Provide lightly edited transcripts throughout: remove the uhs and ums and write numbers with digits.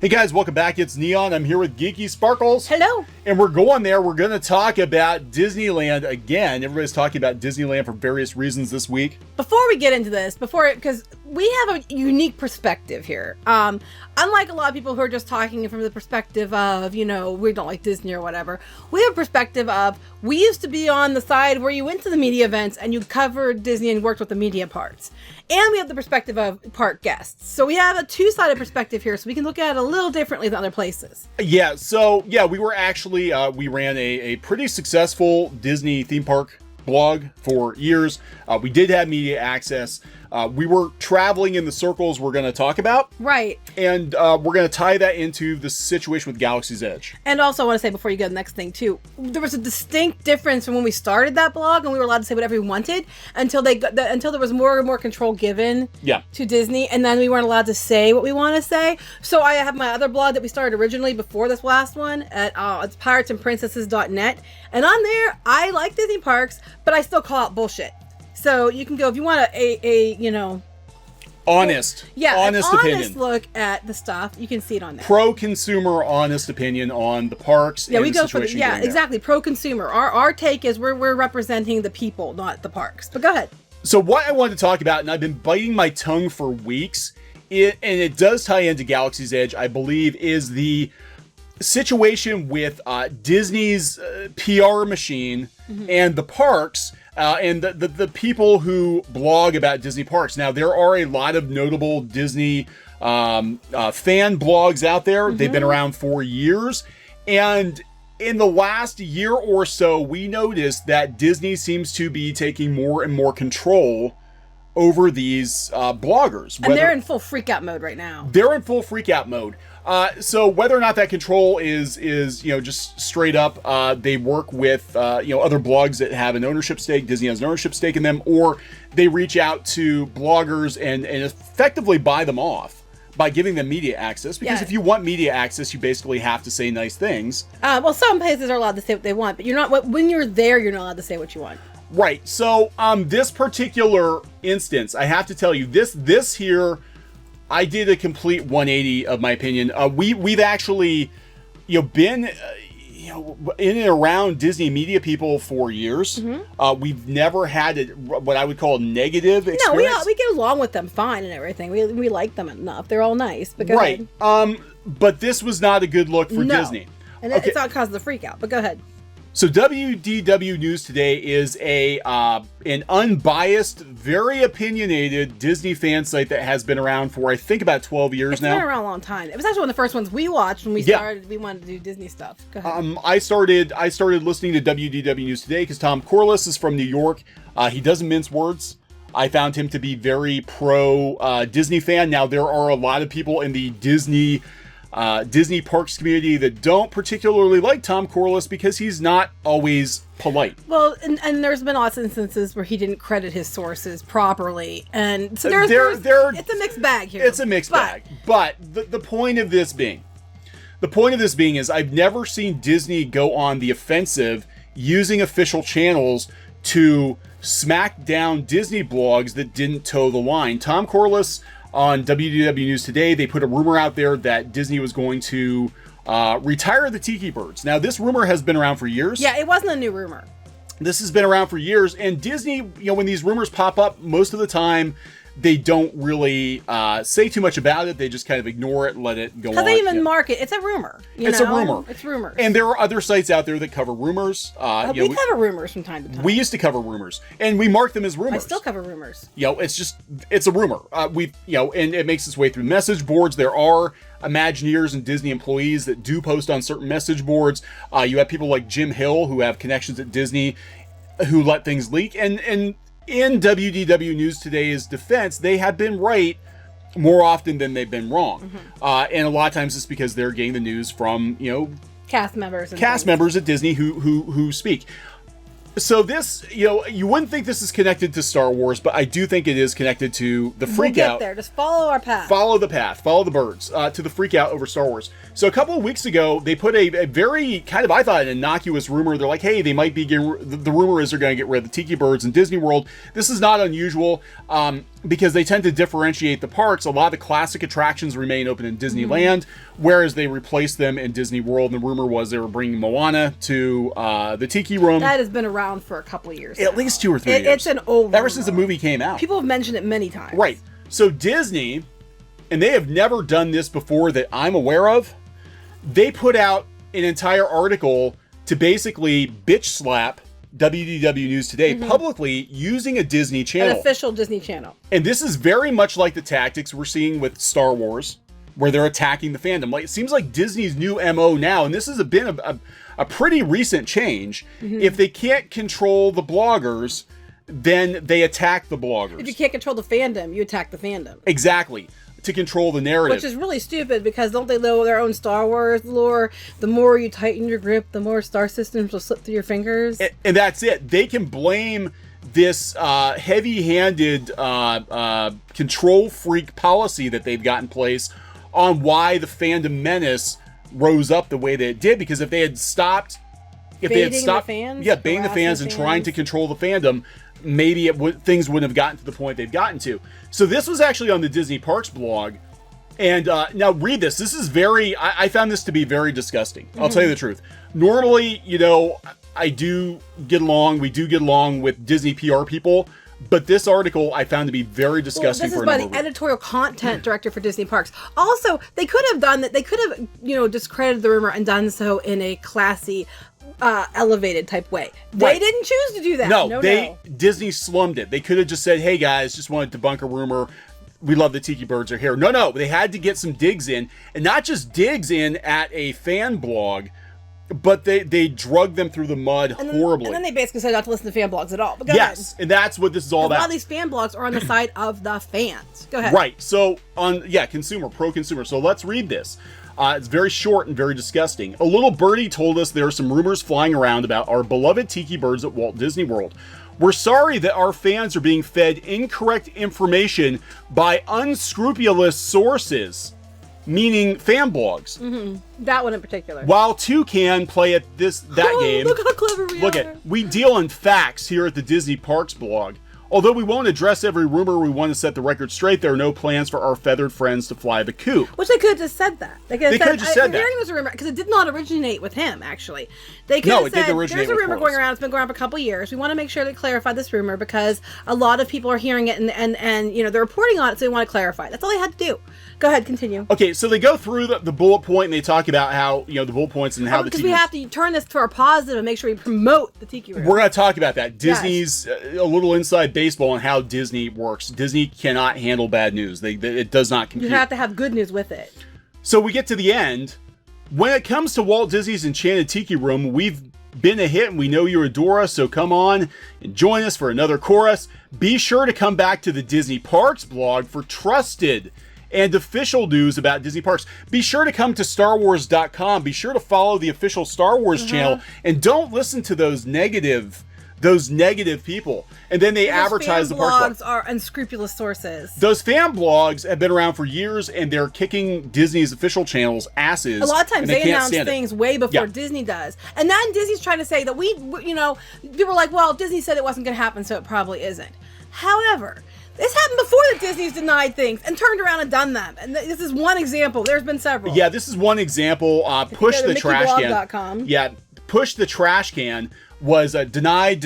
Hey guys, welcome back. It's Kneon. I'm here with Geeky Sparkles. Hello. And we're going there. We're going to talk about Disneyland again. Everybody's talking about Disneyland for various reasons this week. Before we get into this, because we have a unique perspective here. Unlike a lot of people who are just talking from the perspective of, we don't like Disney or whatever. We have a perspective of, we used to be on the side where you went to the media events and you covered Disney and worked with the media parts. And we have the perspective of park guests. So we have a two-sided perspective here, so we can look at it a little differently than other places. Yeah, so we were actually, we ran a pretty successful Disney theme park blog for years. We did have media access. We were traveling in the circles we're going to talk about. Right. And we're going to tie that into the situation with Galaxy's Edge. And also I want to say before you go to the next thing too, there was a distinct difference from when we started that blog and we were allowed to say whatever we wanted until there was more and more control given to Disney, and then we weren't allowed to say what we want to say. So I have my other blog that we started originally before this last one at it's piratesandprincesses.net, and on there I like Disney parks, but I still call out bullshit. So you can go if you want honest opinion. Look at the stuff. You can see it on there. Pro-consumer, honest opinion on the parks. Yeah, and we the go for exactly. Pro-consumer. Our take is we're representing the people, not the parks. But go ahead. So what I wanted to talk about, and I've been biting my tongue for weeks, and it does tie into Galaxy's Edge, I believe, is the situation with Disney's PR machine and the parks. And the people who blog about Disney parks. Now, there are a lot of notable Disney fan blogs out there. They've been around for years. And in the last year or so, we noticed that Disney seems to be taking more and more control over these bloggers. And they're in full freak-out mode right now. They're in full freak-out mode. So whether or not that control is just straight up, they work with other blogs that have an ownership stake. Disney has an ownership stake in them, or they reach out to bloggers and effectively buy them off by giving them media access. Because if you want media access, you basically have to say nice things. Well, some places are allowed to say what they want, but you're not. When you're there, you're not allowed to say what you want. Right. So this particular instance, I have to tell you, this here, I did a complete 180 of my opinion. We've actually, been, in and around Disney media people for years. We've never had what I would call a negative experience. No, we get along with them fine and everything. We like them enough. They're all nice. But go ahead. But this was not a good look for Disney. And it's not causing the freak out. But go ahead. So WDW News Today is an unbiased, very opinionated Disney fan site that has been around for, I think, about 12 years now. It's been around a long time. It was actually one of the first ones we watched when we started. We wanted to do Disney stuff. Go ahead. I started listening to WDW News Today because Tom Corliss is from New York. He doesn't mince words. I found him to be very pro Disney fan. Now, there are a lot of people in the Disney parks community that don't particularly like Tom Corliss because he's not always polite. Well, and there's been lots of instances where he didn't credit his sources properly, and so it's a mixed bag here. It's a mixed bag. But the point of this being is I've never seen Disney go on the offensive using official channels to smack down Disney blogs that didn't toe the line. Tom Corliss on WDW News Today, they put a rumor out there that Disney was going to retire the Tiki Birds. Now, this rumor has been around for years. Yeah, it wasn't a new rumor. This has been around for years, and Disney, when these rumors pop up, most of the time, they don't really say too much about it. They just kind of ignore it and let it go on. Because they even market. It's a rumor. It's a rumor. It's rumors. And there are other sites out there that cover rumors. We cover rumors from time to time. We used to cover rumors, and we mark them as rumors. I still cover rumors. It's a rumor. And it makes its way through message boards. There are Imagineers and Disney employees that do post on certain message boards. You have people like Jim Hill who have connections at Disney who let things leak. And in WDW News Today's defense, they have been right more often than they've been wrong. And a lot of times it's because they're getting the news from, cast members at Disney who speak. So this, you wouldn't think this is connected to Star Wars, but I do think it is connected to the freak We'll get out. there. Just follow our path. Follow the path. Follow the birds to the freak out over Star Wars. So a couple of weeks ago, they put a very kind of, I thought, an innocuous rumor. They're like, hey, they might be getting, the rumor is they're going to get rid of the Tiki Birds in Disney World. This is not unusual. because they tend to differentiate the parks. A lot of the classic attractions remain open in Disneyland, whereas they replaced them in Disney World. And the rumor was they were bringing Moana to the Tiki Room. That has been around for a couple of years. At least 2 or 3 years. It's an old Ever since the movie came out. People have mentioned it many times. Right. So Disney, and they have never done this before that I'm aware of, they put out an entire article to basically bitch slap WDW News Today publicly using a Disney channel. An official Disney channel. And this is very much like the tactics we're seeing with Star Wars, where they're attacking the fandom. Like, it seems like Disney's new MO now, and this has been a pretty recent change. If they can't control the bloggers, then they attack the bloggers. If you can't control the fandom, you attack the fandom. Exactly. To control the narrative. Which is really stupid, because don't they know their own Star Wars lore? The more you tighten your grip, the more star systems will slip through your fingers. And that's it. They can blame this heavy-handed control freak policy that they've got in place on why the fandom menace rose up the way that it did. Because if they had stopped... baiting the fans and trying to control the fandom, maybe things wouldn't have gotten to the point they've gotten to. So this was actually on the Disney Parks blog. And now read this. This is I found this to be very disgusting. I'll tell you the truth. Normally, you know, we do get along with Disney PR people. But this article I found to be very disgusting. This is by the editorial content director for Disney Parks. Also, they could have done that. They could have, you know, discredited the rumor and done so in a classy, elevated type way. They didn't choose to do that. No, Disney slummed it. They could have just said, "Hey guys, just wanted to debunk a rumor. We love the Tiki Birds are here." No, they had to get some digs in, and not just digs in at a fan blog, but they drug them through the mud horribly. And then they basically said not to listen to fan blogs at all. But go ahead. And that's what this is all about. A lot of these fan blogs are on the side of the fans. Go ahead. Right. So pro-consumer. So let's read this. It's very short and very disgusting. A little birdie told us there are some rumors flying around about our beloved Tiki Birds at Walt Disney World. We're sorry that our fans are being fed incorrect information by unscrupulous sources, meaning fan blogs. That one in particular. While two can play at that game. Look how clever we are. We deal in facts here at the Disney Parks blog. Although we won't address every rumor, we want to set the record straight. There are no plans for our feathered friends to fly the coop. Which they could have just said that. They could have just said that. Hearing this rumor, because it did not originate with him, actually. They could have said, there's a rumor going around. It's been going around for a couple of years. We want to make sure to clarify this rumor because a lot of people are hearing it and you know, they're reporting on it, so they want to clarify. That's all they had to do. Go ahead, continue. Okay, so they go through the bullet point and they talk about how, you know, the bullet points and how the Tiki... Because we have to turn this to our positive and make sure we promote the Tiki Room. We're going to talk about that. Disney's a little inside baseball on how Disney works. Disney cannot handle bad news. It does not compute. You have to have good news with it. So we get to the end. When it comes to Walt Disney's Enchanted Tiki Room, we've been a hit and we know you adore us, so come on and join us for another chorus. Be sure to come back to the Disney Parks blog for trusted and official news about Disney Parks. Be sure to come to StarWars.com. Be sure to follow the official Star Wars channel and don't listen to those negative people. And then they advertise the parks. Blogs are unscrupulous sources. Those fan blogs have been around for years and they're kicking Disney's official channel's asses. A lot of times they announce things way before Disney does. And then Disney's trying to say that you know, people are like, well, Disney said it wasn't going to happen, so it probably isn't. However, this happened before that Disney's denied things and turned around and done them. And this is one example. There's been several. Yeah, this is one example. Push the trash can. Yeah, Push the Trash Can was denied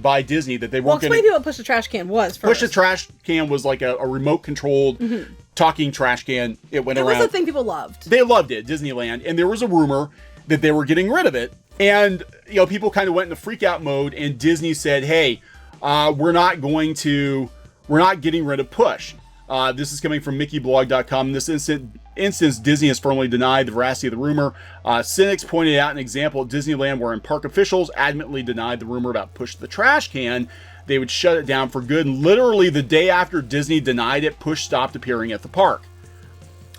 by Disney that they weren't going to... Well, explain to people what Push the Trash Can was first. Push the Trash Can was like a remote-controlled talking trash can. It went around. It was the thing people loved. They loved it, Disneyland. And there was a rumor that they were getting rid of it. And, you know, people kind of went into freak-out mode, and Disney said, hey, we're not getting rid of Push. This is coming from MickeyBlog.com. In this instance, Disney has firmly denied the veracity of the rumor. Cynics pointed out an example at Disneyland wherein park officials adamantly denied the rumor about Push the Trash Can. They would shut it down for good. And literally the day after Disney denied it, Push stopped appearing at the park.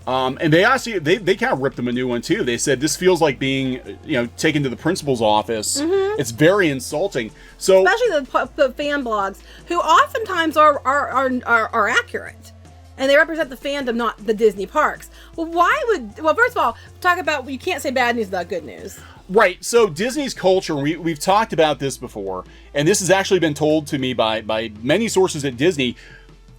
And they actually, they kind of ripped them a new one too. They said this feels like being, you know, taken to the principal's office. It's very insulting. So especially the fan blogs, who oftentimes are accurate, and they represent the fandom, not the Disney parks. Well, first of all, talk about, you can't say bad news without good news. Right. So Disney's culture, we've talked about this before, and this has actually been told to me by many sources at Disney.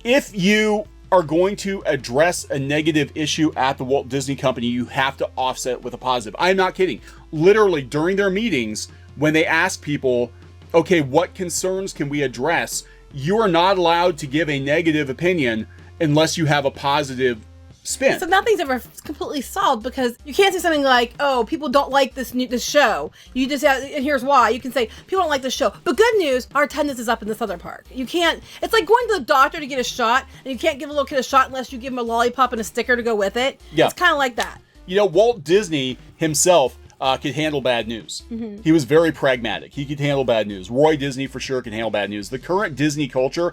if you are going to address a negative issue at the Walt Disney Company, you have to offset it with a positive. I'm not kidding. Literally, during their meetings, when they ask people, okay, what concerns can we address? You are not allowed to give a negative opinion unless you have a positive spin. So nothing's ever completely solved, because you can't say something like, oh, people don't like this show. You just have, and here's why. You can say, people don't like this show. But good news, our attendance is up in this other park. You can't, it's like going to the doctor to get a shot, and you can't give a little kid a shot unless you give him a lollipop and a sticker to go with it. Yeah. It's kind of like that. You know, Walt Disney himself could handle bad news. Mm-hmm. He was very pragmatic. He could handle bad news. Roy Disney for sure can handle bad news. The current Disney culture,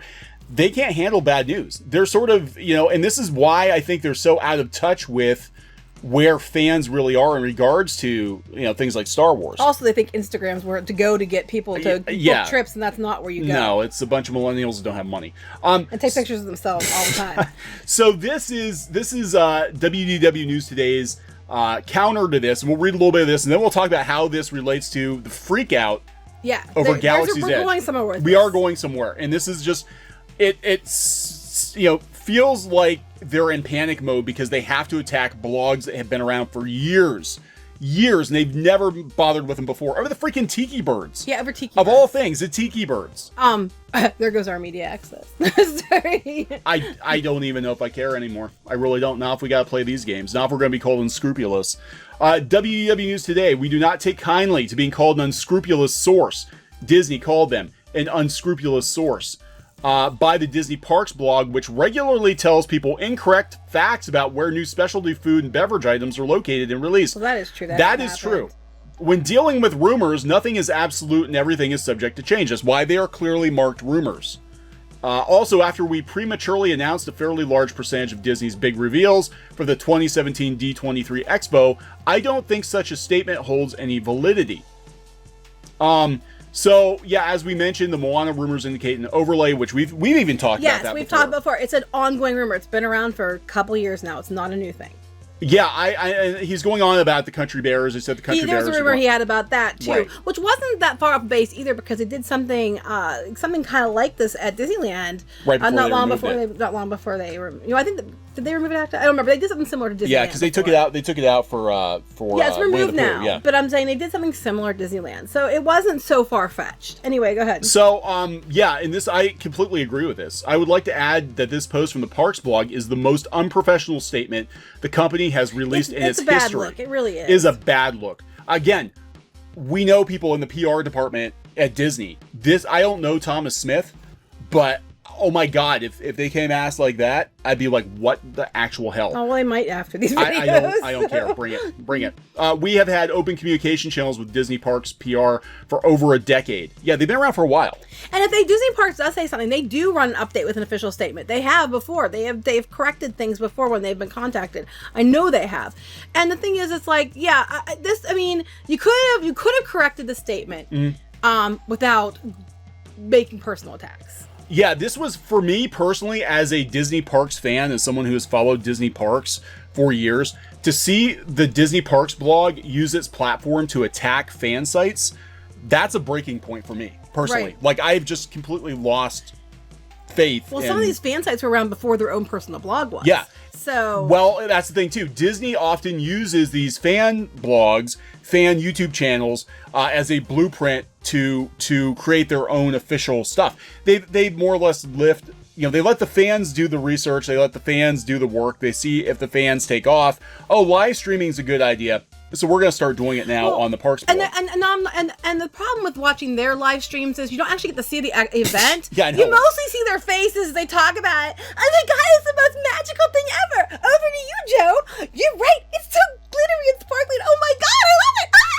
they can't handle bad news. They're sort of, you know, and this is why I think they're so out of touch with where fans really are in regards to, you know, things like Star Wars. Also, they think Instagram's where to go to get people to book trips, and that's not where you go. No, it's a bunch of millennials that don't have money. And take pictures of themselves all the time. So this is WDW News Today's counter to this, and we'll read a little bit of this, and then we'll talk about how this relates to the FREAKOUT over Galaxy's Edge. We're going somewhere with We are going somewhere, and this is just, it's, you know, feels like they're in panic mode because they have to attack blogs that have been around for years, and they've never bothered with them before. Over the freaking Tiki Birds. Yeah, over Tiki Of Birds. all things, the Tiki Birds. There goes our media access. Sorry. I don't even know if I care anymore. I really don't. Now if we gotta play these games. Now if we're gonna be called unscrupulous. WDW News Today. We do not take kindly to being called an unscrupulous source. Disney called them an unscrupulous source. By the Disney Parks blog, which regularly tells people incorrect facts about where new specialty food and beverage items are located and released. Well, that is true. That is true. When dealing with rumors, nothing is absolute and everything is subject to change. That's why they are clearly marked rumors. Also, after we prematurely announced a fairly large percentage of Disney's big reveals for the 2017 D23 Expo, I don't think such a statement holds any validity. So, yeah, as we mentioned, the Moana rumors indicate an overlay, which we've even talked about that Yes, we've before. talked before. It's an ongoing rumor. It's been around for a couple years now. It's not a new thing. Yeah, he's going on about the Country Bears. He said the Country Bears. There was a rumor he had about that too, right, which wasn't that far off base either, because they did something kind of like this at Disneyland. Right before not long before they were. You know, I think did they remove it after? I don't remember. They did something similar to Disneyland. Yeah, because they took it out. They took it out for. Yeah, it's removed now. Yeah. But I'm saying they did something similar to Disneyland, so it wasn't so far fetched. Anyway, go ahead. So, yeah, and this, I completely agree with this. I would like to add that this post from the Parks blog is the most unprofessional statement the company has released in its history. It's a bad look. It really is. It is a bad look. Again, we know people in the PR department at Disney. I don't know Thomas Smith, but oh my God, if they came asked like that, I'd be like, what the actual hell? Oh, well, they might after these videos. I don't care. Bring it. We have had open communication channels with Disney Parks PR for over a decade. Yeah, they've been around for a while. And if Disney Parks does say something, they do run an update with an official statement. They have before. They've corrected things before when they've been contacted. I know they have. And the thing is, it's like, yeah, you could have corrected the statement without making personal attacks. Yeah, this was, for me personally, as a Disney Parks fan, as someone who has followed Disney Parks for years, to see the Disney Parks blog use its platform to attack fan sites, that's a breaking point for me, personally. Right. Like, I've just completely lost faith. Well, some of these fan sites were around before their own personal blog was. Yeah. So, well, that's the thing too. Disney often uses these fan blogs, fan YouTube channels as a blueprint to create their own official stuff. They more or less lift, you know, they let the fans do the research, they let the fans do the work, they see if the fans take off. Oh, live streaming is a good idea, so we're going to start doing it now on the Parks blog. And the problem with watching their live streams is you don't actually get to see the event. Yeah, I know. You mostly see their faces as they talk about it. Oh my God, it's the most magical thing ever. Over to you, Joe. You're right. It's so glittery and sparkling. Oh my God, I love it. Ah!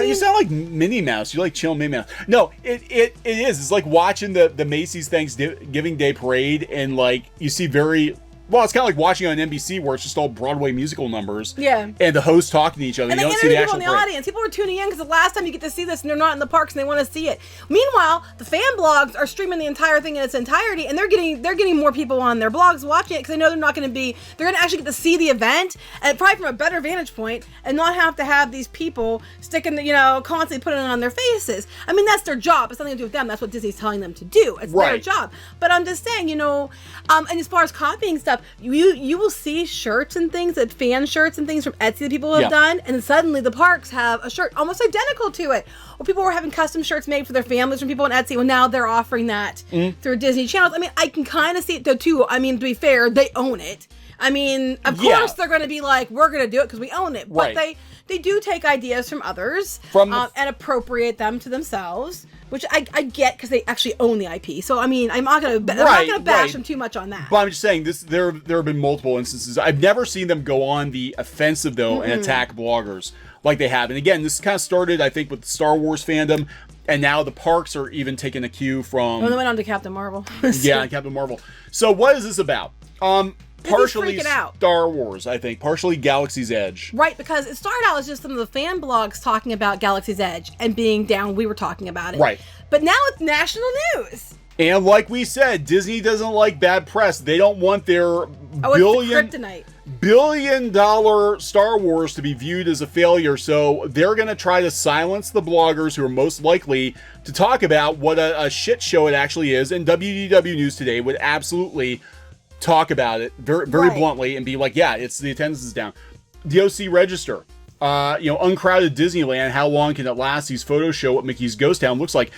You sound like Minnie Mouse. You like chill Minnie Mouse. No, it is. It's like watching the Macy's Thanksgiving Day parade, and like you see very Well, it's kind of like watching on NBC where it's just all Broadway musical numbers. Yeah. And the hosts talking to each other. And you they don't see the interview actual people in the audience. People are tuning in because the last time you get to see this and they're not in the parks and they want to see it. Meanwhile, the fan blogs are streaming the entire thing in its entirety, and they're getting more people on their blogs watching it because they know they're not going to be. They're going to actually get to see the event and probably from a better vantage point and not have to have these people sticking, constantly putting it on their faces. I mean, that's their job. It's nothing to do with them. That's what Disney's telling them to do. It's their job. But I'm just saying, and as far as copying stuff, you will see shirts and things, that fan shirts and things from Etsy that people have done, and suddenly the parks have a shirt almost identical to it. Or people were having custom shirts made for their families from people on Etsy. Well, now they're offering that through Disney channels. I mean, I can kind of see it though too. I mean, to be fair, they own it. I mean, of course they're going to be like, we're going to do it because we own it. But they do take ideas from others and appropriate them to themselves. Which I get because they actually own the IP. So I mean, I'm not gonna bash them too much on that. But I'm just saying there have been multiple instances. I've never seen them go on the offensive though and attack bloggers like they have. And again, this kind of started I think with the Star Wars fandom, and now the parks are even taking a cue from. Well, they went on to Captain Marvel. Yeah, Captain Marvel. So what is this about? Partially Star Wars, I think. Partially Galaxy's Edge. Right, because it started out as just some of the fan blogs talking about Galaxy's Edge and being down. We were talking about it. Right. But now it's national news. And like we said, Disney doesn't like bad press. They don't want their billion-dollar Star Wars to be viewed as a failure. So they're going to try to silence the bloggers who are most likely to talk about what a shit show it actually is. And WDW News Today would absolutely talk about it very bluntly and be like, yeah, it's the attendance is down. The OC Register, uncrowded Disneyland, how long can it last? These photos show what Mickey's Ghost Town looks like.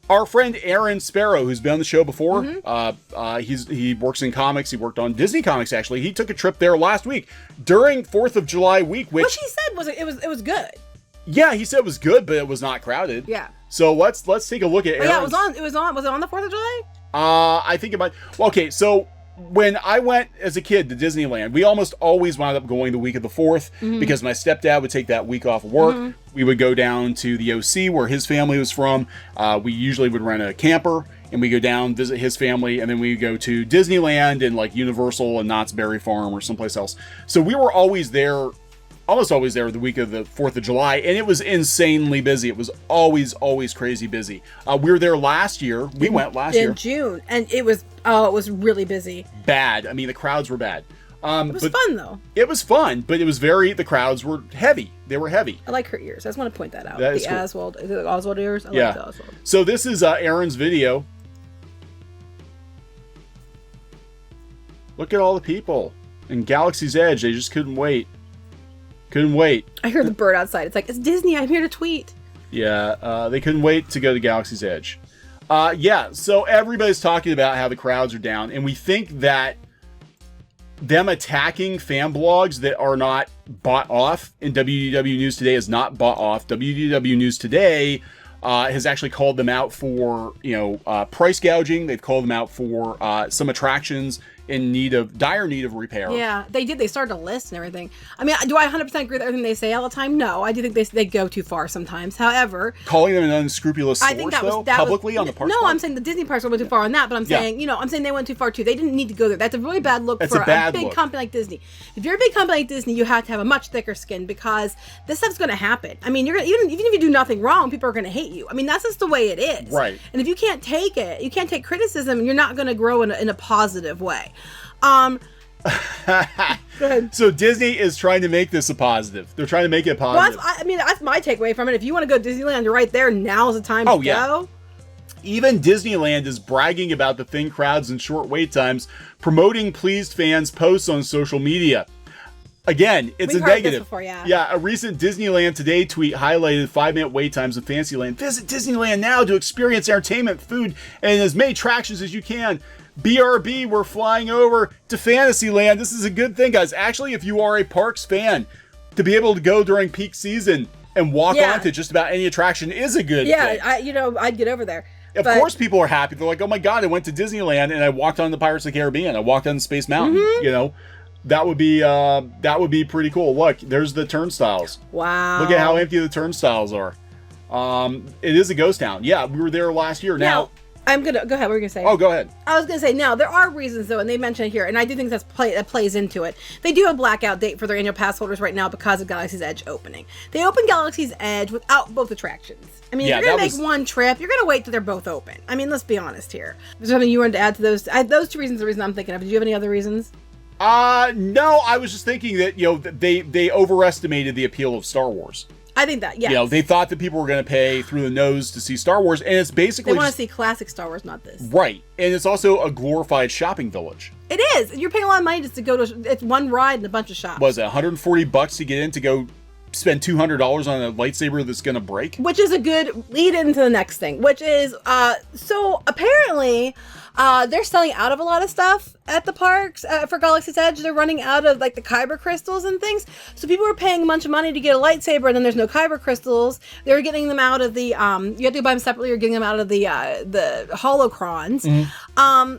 Our friend Aaron Sparrow, who's been on the show before, he works in comics. He worked on Disney Comics actually. He took a trip there last week during 4th of July week. Which he said was it was good. Yeah, he said it was good, but it was not crowded. Yeah. So let's take a look at. Yeah, was it on the 4th of July? I think it might. Well, okay, so. When I went as a kid to Disneyland, we almost always wound up going the week of the 4th because my stepdad would take that week off of work. We would go down to the OC where his family was from. We usually would rent a camper and we go down, visit his family, and then we go to Disneyland and like Universal and Knott's Berry Farm or someplace else. So we were almost always there the week of the 4th of July, and it was insanely busy. It was always crazy busy. We were there last year. We went last year. In June, and it was really busy. Bad. I mean, the crowds were bad. It was fun, though. It was fun, but it was the crowds were heavy. They were heavy. I like her ears. I just want to point that out. That the is cool. Oswald, is it the Oswald ears? I like the Oswald. So this is Aaron's video. Look at all the people. In Galaxy's Edge, they just couldn't wait. I hear the bird outside. It's like, it's Disney. I'm here to tweet. Yeah, they couldn't wait to go to Galaxy's Edge. So everybody's talking about how the crowds are down, and we think that them attacking fan blogs that are not bought off in WDW News Today is not bought off. WDW News Today has actually called them out for, price gouging. They've called them out for some attractions in dire need of repair. Yeah, they did. They started a list and everything. I mean, do I 100% agree with everything they say all the time? No, I do think they go too far sometimes. However, calling them an unscrupulous source, publicly on the park. No, I'm saying the Disney parks went too far on that, but I'm saying, I'm saying they went too far too. They didn't need to go there. That's a really bad look for a big company like Disney. If you're a big company like Disney, you have to have a much thicker skin because this stuff's going to happen. I mean, you're gonna, even if you do nothing wrong, people are going to hate you. I mean, that's just the way it is. Right. And if you can't take it, you can't take criticism, you're not going to grow in a positive way. Go ahead. So Disney is trying to make this a positive. They're trying to make it positive. Well, that's my takeaway from it. If you want to go to Disneyland, you're right there. Now's the time to go. Even Disneyland is bragging about the thin crowds and short wait times, promoting pleased fans' posts on social media. Again, it's a negative. Before, a recent Disneyland Today tweet highlighted 5-minute wait times in Fantasyland. Visit Disneyland now to experience entertainment, food, and as many attractions as you can. BRB, we're flying over to Fantasyland. This is a good thing, guys. Actually, if you are a parks fan, to be able to go during peak season and walk onto just about any attraction is a good thing. I'd get over there. Of course people are happy. They're like, oh my God, I went to Disneyland and I walked on the Pirates of the Caribbean. I walked on Space Mountain. That would be pretty cool. Look, there's the turnstiles. Wow. Look at how empty the turnstiles are. It is a ghost town. Yeah, we were there last year. Now I'm gonna go ahead. What were you gonna say? Oh, go ahead. I was gonna say now there are reasons though, and they mention it here, and I do think that plays into it. They do have a blackout date for their annual pass holders right now because of Galaxy's Edge opening. They opened Galaxy's Edge without both attractions. I mean, if you're gonna make one trip, you're gonna wait till they're both open. I mean, let's be honest here. Is there something you wanted to add to those? Those two reasons are the reason I'm thinking of. Did you have any other reasons? No, I was just thinking that, you know, they overestimated the appeal of Star Wars. I think that, yeah. You know, they thought that people were going to pay through the nose to see Star Wars, and it's basically they want to see classic Star Wars, not this. Right, and it's also a glorified shopping village. It is. You're paying a lot of money just to go to. It's one ride and a bunch of shops. Was it $140 to get in to go spend $200 on a lightsaber that's going to break? Which is a good lead into the next thing, which is so apparently. They're selling out of a lot of stuff at the parks for Galaxy's Edge. They're running out of like the kyber crystals and things. So people are paying a bunch of money to get a lightsaber, and then there's no kyber crystals. They're getting them out of the you have to buy them separately. You're getting them out of the holocrons. Mm-hmm.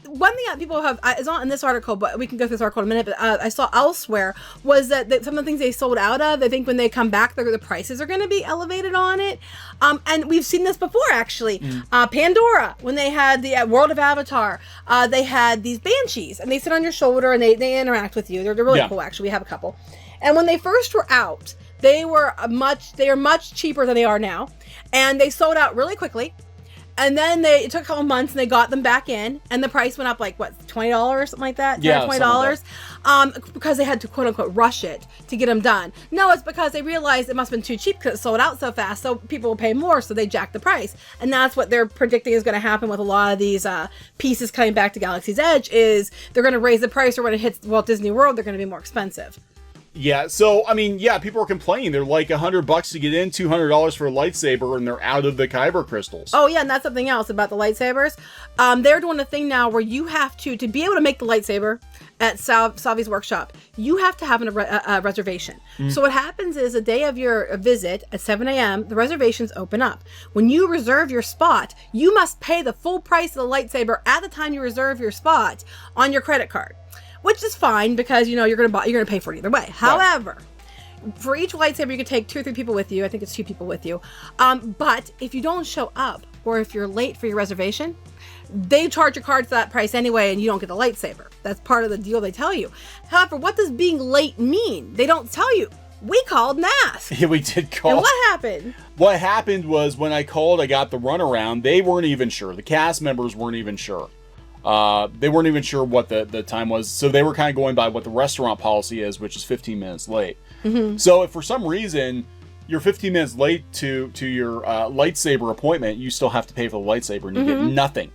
One thing that people have is not in this article, but we can go through this article in a minute. But I saw elsewhere was that some of the things they sold out of, I think when they come back, the prices are going to be elevated on it. And we've seen this before, actually. Pandora, when they had the World of Avatar, they had these banshees, and they sit on your shoulder and they interact with you. They're really cool, actually. We have a couple. And when they first were out, they are much cheaper than they are now, and they sold out really quickly. And then it took a couple months, and they got them back in, and the price went up like what, $20, something like that. Yeah, $20, because they had to quote unquote rush it to get them done. No, it's because they realized it must have been too cheap because it sold out so fast, so people will pay more, so they jacked the price, and that's what they're predicting is going to happen with a lot of these pieces coming back to Galaxy's Edge. Is they're going to raise the price, or when it hits Walt Disney World, they're going to be more expensive. Yeah, so, I mean, yeah, people are complaining. They're like $100 to get in, $200 for a lightsaber, and they're out of the kyber crystals. Oh, yeah, and that's something else about the lightsabers. They're doing a thing now where you have to be able to make the lightsaber at Savi's workshop, you have to have a reservation. So what happens is the day of your visit at 7 a.m., the reservations open up. When you reserve your spot, you must pay the full price of the lightsaber at the time you reserve your spot on your credit card. Which is fine because, you know, you're gonna pay for it either way. Right. However, for each lightsaber, you can take 2 or 3 people with you. I think it's 2 people with you. But if you don't show up, or if you're late for your reservation, they charge your card for that price anyway, and you don't get the lightsaber. That's part of the deal they tell you. However, what does being late mean? They don't tell you. We called and asked. Yeah, we did call. And what happened? What happened was when I called, I got the runaround. They weren't even sure. The cast members weren't even sure. They weren't even sure what the time was, so they were kind of going by what the restaurant policy is, which is 15 minutes late. Mm-hmm. So if for some reason you're 15 minutes late to your lightsaber appointment, you still have to pay for the lightsaber, and you get nothing.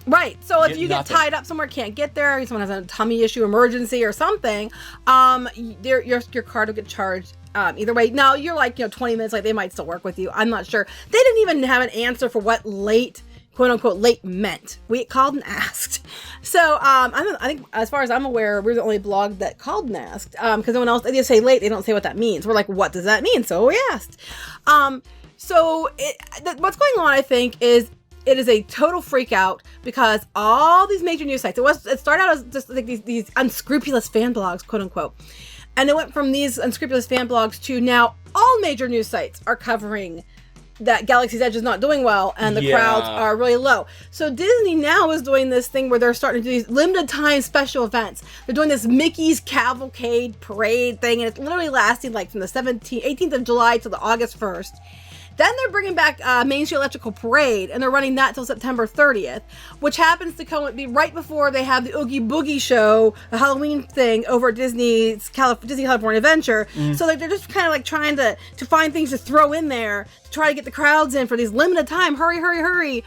Right. So if you get tied up somewhere, can't get there, someone has a tummy issue, emergency, or something, your card will get charged. Either way. Now you're like 20 minutes late. They might still work with you. I'm not sure. They didn't even have an answer for what late, quote unquote, late meant. We called and asked. So I think as far as I'm aware, we're the only blog that called and asked, because no one else, they just say late, they don't say what that means. We're like, what does that mean? So we asked. What's going on, I think, is it is a total freak out because all these major news sites, it started out as just like these unscrupulous fan blogs, quote unquote, and it went from these unscrupulous fan blogs to now all major news sites are covering that Galaxy's Edge is not doing well and the crowds are really low. So Disney now is doing this thing where they're starting to do these limited time special events. They're doing this Mickey's Cavalcade Parade thing, and it's literally lasting like from the 18th of July to the August 1st. Then they're bringing back Main Street Electrical Parade, and they're running that till September 30th, which happens to be right before they have the Oogie Boogie show, the Halloween thing over at Disney California Adventure. So they're just kind of like trying to find things to throw in there to try to get the crowds in for these limited time. Hurry, hurry, hurry.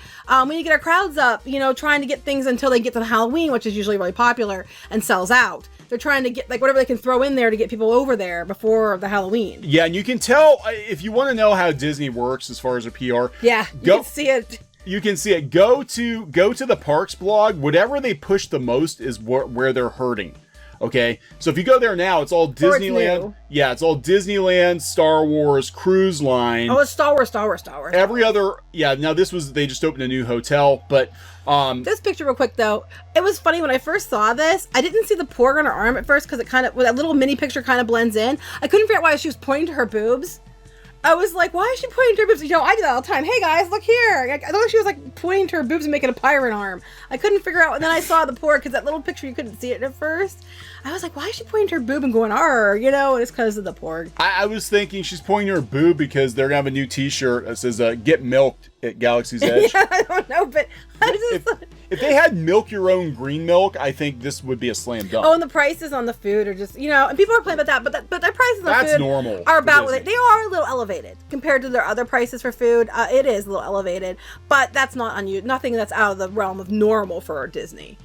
We need to get our crowds up, trying to get things until they get to the Halloween, which is usually really popular and sells out. They're trying to get like whatever they can throw in there to get people over there before the Halloween. Yeah, and you can tell if you want to know how Disney works as far as their PR. Yeah, you can see it. You can see it. Go to the parks blog. Whatever they push the most is where they're hurting. Okay, so if you go there now, it's all Disneyland. Yeah, it's all Disneyland, Star Wars, Cruise Line. Oh, it's Star Wars. Every other, now they just opened a new hotel, but this picture real quick though, it was funny when I first saw this. I didn't see the porg on her arm at first because it kind of, with that little mini picture kind of blends in. I couldn't figure out why she was pointing to her boobs. I was like, why is she pointing to her boobs? You know, I do that all the time. Hey guys, look here. I thought she was like pointing to her boobs and making a pirate arm. I couldn't figure out, and then I saw the poor, because that little picture, you couldn't see it at first. I was like, why is she pointing to her boob and going, "Arr"? You know, and it's because of the porg. I was thinking she's pointing to her boob because they're going to have a new t-shirt that says, get milked at Galaxy's Edge. Yeah, I don't know, but I just... If they had milk your own green milk, I think this would be a slam dunk. Oh, and the prices on the food are just, you know, and people are playing about that, but their prices on food normal are about what they are a little elevated compared to their other prices for food. It is a little elevated, but that's not unusual. Nothing that's out of the realm of normal for Disney.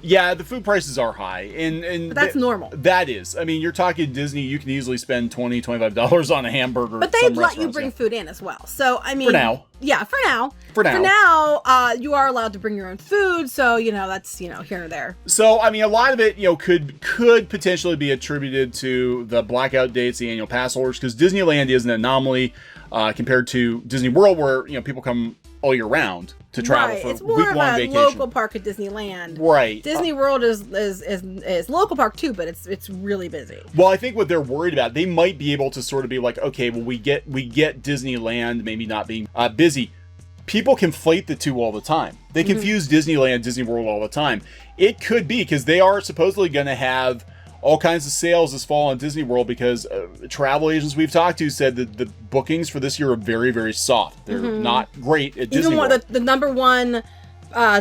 Yeah, the food prices are high, and but that's normal. That is. I mean, you're talking Disney, you can easily spend $20, $25 on a hamburger. But they let you bring food in as well. So, I mean... For now. Yeah, for now. For now. For now, you are allowed to bring your own food, so, you know, that's, you know, here and there. So, I mean, a lot of it, you know, could potentially be attributed to the blackout dates, the annual pass holders, because Disneyland is an anomaly compared to Disney World, where, you know, people come all year round to travel for it's more week-long of a vacation. Local park at Disneyland. Right. Disney World is local park too, but it's really busy. Well, I think what they're worried about, they might be able to sort of be like, okay, well, we get Disneyland maybe not being busy. People conflate the two all the time. They confuse Disneyland, Disney World all the time. It could be because they are supposedly going to have all kinds of sales this fall on Disney World, because travel agents we've talked to said that the bookings for this year are very, very soft. They're not great at Disney World. Even the number one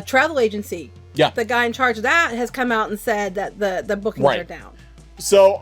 travel agency, the guy in charge of that, has come out and said that the bookings are down. So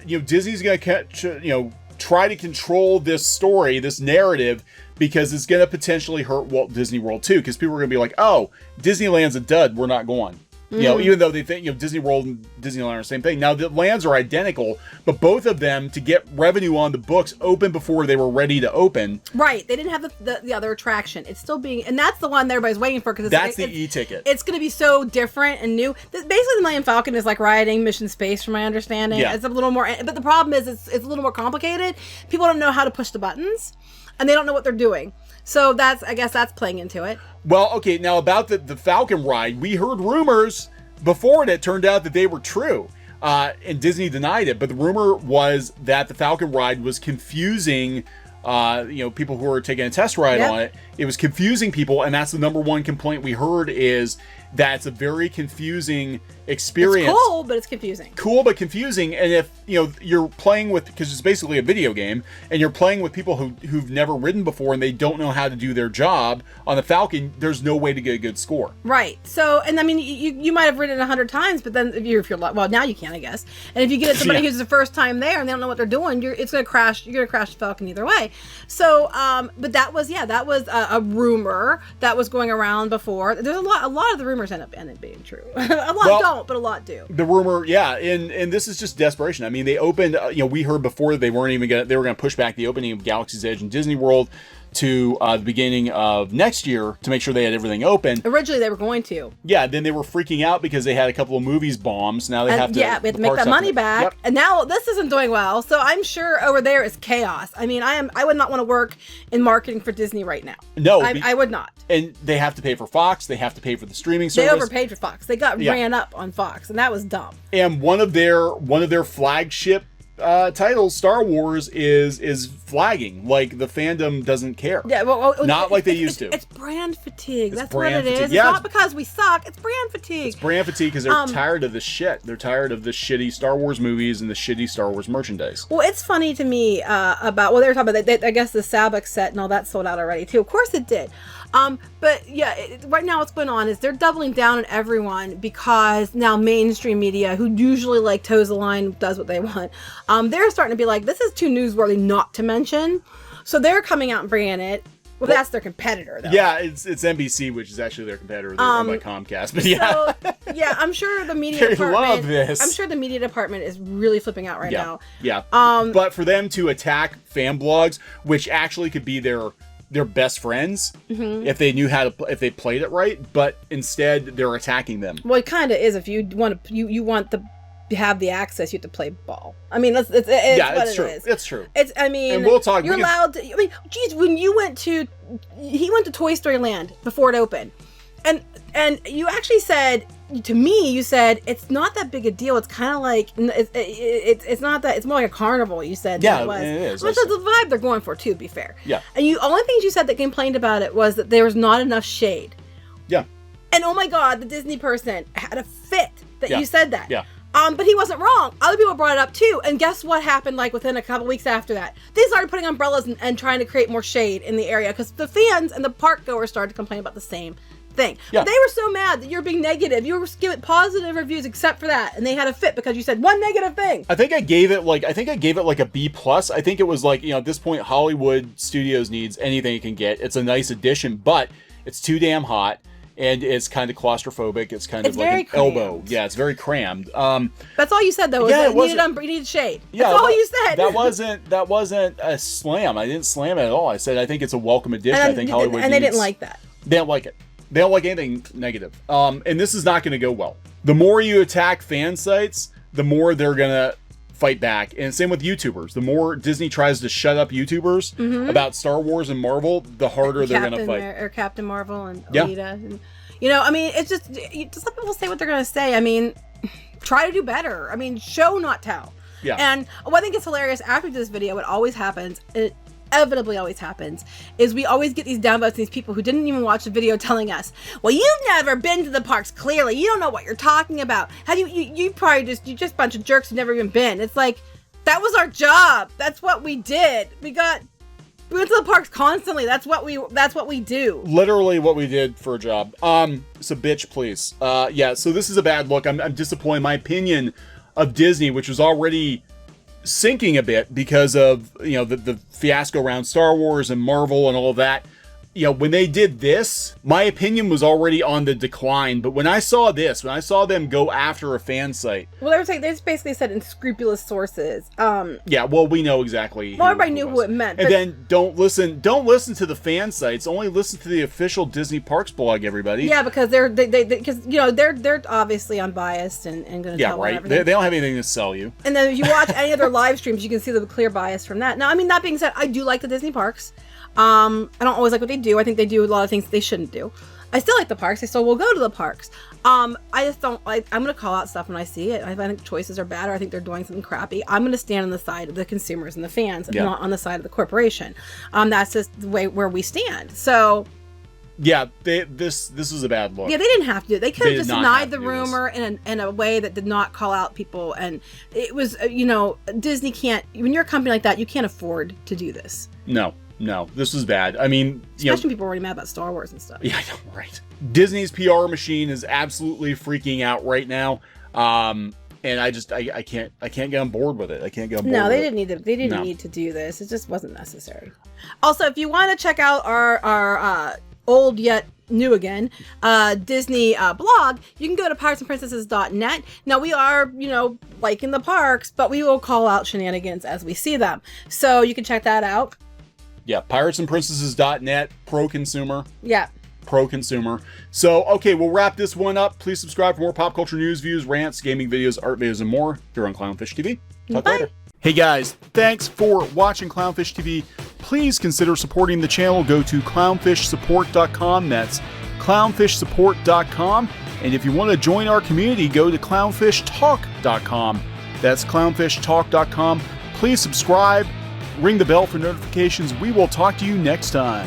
Disney's going to try to control this story, this narrative, because it's going to potentially hurt Walt Disney World too, because people are going to be like, oh, Disneyland's a dud, we're not going. You know, even though they think, Disney World and Disneyland are the same thing. Now, the lands are identical, but both of them, to get revenue on the books, open before they were ready to open. Right. They didn't have the other attraction. It's still being, and that's the one that everybody's waiting for, because that's the e-ticket. It's going to be so different and new. Basically, the Millennium Falcon is like riding Mission Space, from my understanding. Yeah. It's a little more, but the problem is it's a little more complicated. People don't know how to push the buttons, and they don't know what they're doing. So I guess that's playing into it. Well, okay, now about the Falcon ride, we heard rumors before it turned out that they were true. And Disney denied it, but the rumor was that the Falcon ride was confusing people who are taking a test ride on it. It was confusing people, and that's the number one complaint we heard, is that it's a very confusing experience. It's cool, but it's confusing. Cool, but confusing. And if you're playing with, because it's basically a video game, and you're playing with people who've never ridden before and they don't know how to do their job on the Falcon, there's no way to get a good score. Right. So, and I mean, you might have ridden it 100 times, but then if you're well, now you can, I guess. And if you get somebody who's the first time there and they don't know what they're doing, it's going to crash. You're going to crash the Falcon either way. So, but that was a rumor that was going around before. There's a lot of the rumors end up being true. A lot don't, but a lot do. The rumor, and this is just desperation. I mean, they opened. We heard before that they were going to push back the opening of Galaxy's Edge and Disney World to the beginning of next year to make sure they had everything open. Originally, they were going to. Yeah, then they were freaking out because they had a couple of movies bombs. Now they have to. Yeah, we have to make that money back. Yep. And now this isn't doing well. So I'm sure over there is chaos. I mean, I would not want to work in marketing for Disney right now. No, I would not. And they have to pay for Fox. They have to pay for the streaming service. They overpaid for Fox. They got ran up on Fox, and that was dumb. And one of their flagship titles, Star Wars, is flagging. Like, the fandom doesn't care. Yeah, not like they used to. It's brand fatigue. That's brand what it fatigue. is. Yeah, it's not because we suck. It's brand fatigue. It's brand fatigue because they're tired of the shit. They're tired of the shitty Star Wars movies and the shitty Star Wars merchandise. Well, it's funny to me about, they were talking about, I guess the Sabak set and all that sold out already too. Of course it did. But yeah, right now what's going on is they're doubling down on everyone, because now mainstream media, who usually toes the line, does what they want. They're starting to be like, this is too newsworthy not to mention. So they're coming out and bringing it. Well, that's their competitor, though. Yeah, it's NBC, which is actually their competitor. They're owned by Comcast. But yeah, so, yeah, I'm sure the media department. Love this. I'm sure the media department is really flipping out right now. Yeah. But for them to attack fan blogs, which actually could be their best friends, if they knew if they played it right, but instead they're attacking them. Well, it kind of is. If you want to have the access, you have to play ball. I mean, it's true. It's true. And we'll talk. You're allowed to. I mean, geez, when he went to Toy Story Land before it opened, And you actually said to me, you said it's not that big a deal. It's kind of like it's not that. It's more like a carnival. You said yeah, it was. It is. Which is the vibe they're going for too. To be fair. Yeah. And you only things you said that complained about it was that there was not enough shade. Yeah. And oh my God, the Disney person had a fit that you said that. Yeah. But he wasn't wrong. Other people brought it up too. And guess what happened like within a couple weeks after that? They started putting umbrellas and trying to create more shade in the area because the fans and the park goers started to complain about the same thing. Yeah. But they were so mad that you're being negative. You were giving positive reviews except for that. And they had a fit because you said one negative thing. I think I gave it like a B+. I think it was like, at this point, Hollywood Studios needs anything it can get. It's a nice addition, but it's too damn hot. And it's kind of claustrophobic. It's kind of like an elbow. Yeah, it's very crammed. That's all you said, though. Yeah, you needed shade. Yeah, that's all you said. That wasn't a slam. I didn't slam it at all. I said I think it's a welcome addition. I think Hollywood and they didn't like that. They don't like it. They don't like anything negative. And this is not going to go well. The more you attack fan sites, the more they're going to fight back. And same with YouTubers. The more Disney tries to shut up YouTubers about Star Wars and Marvel, the harder they're going to fight. Or Captain Marvel and Alita. And, I mean, it's just let people say what they're going to say. I mean, try to do better. I mean, show, not tell. Yeah. And what I think is hilarious after this video, it always happens. It inevitably always happens is we always get these downvotes, these people who didn't even watch the video telling us, well, you've never been to the parks, clearly you don't know what you're talking about. How do you probably just a bunch of jerks who've never even been. It's like, that was our job. That's what we did. We went to the parks constantly. That's what we do. Literally what we did for a job. So bitch, please. Yeah, so this is a bad look. I'm disappointed. My opinion of Disney, which was already sinking a bit because of the fiasco around Star Wars and Marvel and all of that. When they did this, my opinion was already on the decline. But when I saw them go after a fan site, well, they just basically said unscrupulous sources. Yeah, well, we know exactly. Well, everybody knew who it meant. And then don't listen to the fan sites. Only listen to the official Disney Parks blog. Everybody. Yeah, because they're obviously unbiased and going to tell right. They don't have anything to sell you. And then if you watch any of their live streams, you can see the clear bias from that. Now, I mean, that being said, I do like the Disney parks. I don't always like what they do. I think they do a lot of things they shouldn't do. I still like the parks. I still will go to the parks. I just don't like, I'm going to call out stuff when I see it. If I think choices are bad or I think they're doing something crappy, I'm going to stand on the side of the consumers and the fans, not on the side of the corporation. That's just the way where we stand. So yeah, this was a bad look. Yeah, they didn't have to do it. They could have just denied the rumor in a way that did not call out people. And it was, Disney can't, when you're a company like that, you can't afford to do this. No, this was bad. I mean, especially people are already mad about Star Wars and stuff. Yeah, I know, right. Disney's PR machine is absolutely freaking out right now. And I can't get on board with it. I can't get on board. No, they didn't need to do this. It just wasn't necessary. Also, if you want to check out our old yet new again Disney blog, you can go to piratesandprincesses.net. Now we are liking the parks, but we will call out shenanigans as we see them, so you can check that out. Yeah, piratesandprincesses.net, pro-consumer. Yeah. Pro-consumer. So, okay, we'll wrap this one up. Please subscribe for more pop culture news, views, rants, gaming videos, art videos, and more here on Clownfish TV. Talk later. Hey guys, thanks for watching Clownfish TV. Please consider supporting the channel. Go to clownfishsupport.com. That's clownfishsupport.com. And if you want to join our community, go to clownfishtalk.com. That's clownfishtalk.com. Please subscribe. Ring the bell for notifications. We will talk to you next time.